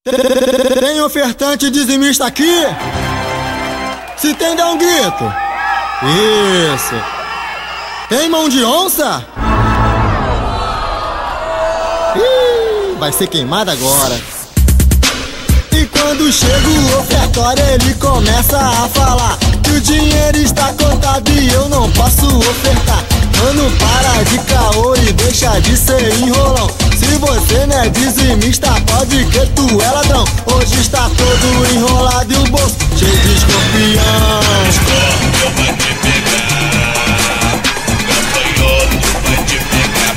Tem ofertante dizimista aqui? Se tem, dá um grito. Isso. Tem mão de onça? Ih, vai ser queimado agora. E quando chega o ofertório, ele começa a falar que o dinheiro está contado e eu não posso ofertar. Mano, para de caô e deixa de ser enrolão. Se você não é dizimista, pode que tu é ladrão. Hoje está todo enrolado e o bolso cheio de escorpião. Escorpião vai te pegar, gafanhoto vai te pegar.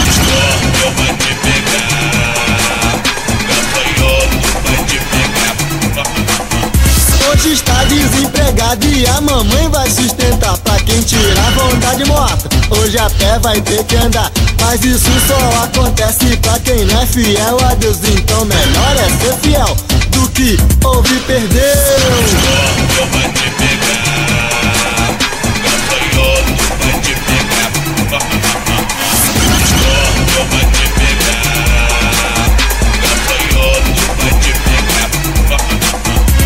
Escorpião vai te pegar, gafanhoto vai te pegar. Hoje está desempregado e a mamãe vai sustentar. Pra quem tirar vontade morta, hoje a pé vai ter que andar. Mas isso só acontece pra quem não é fiel a Deus. Então melhor é ser fiel do que ouvir perder. Escorpião vai te pegar, gafanhoto vai te pegar. Escorpião vai te pegar, gafanhoto vai te pegar.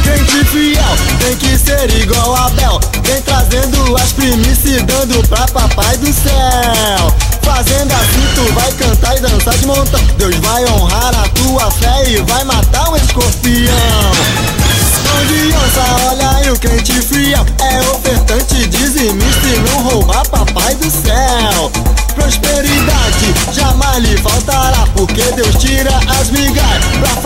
Crente fiel tem que ser igual a Abel, vem trazendo as primícias e dando pra papai do céu. Fazendo assim tu vai cantar e dançar de montão. Deus vai honrar a tua fé e vai matar um escorpião. Mão de onça, olha aí o crente fiel, é ofertante dizimista e não roubar papai do céu. Prosperidade jamais lhe faltará, porque Deus tira as migalhas pra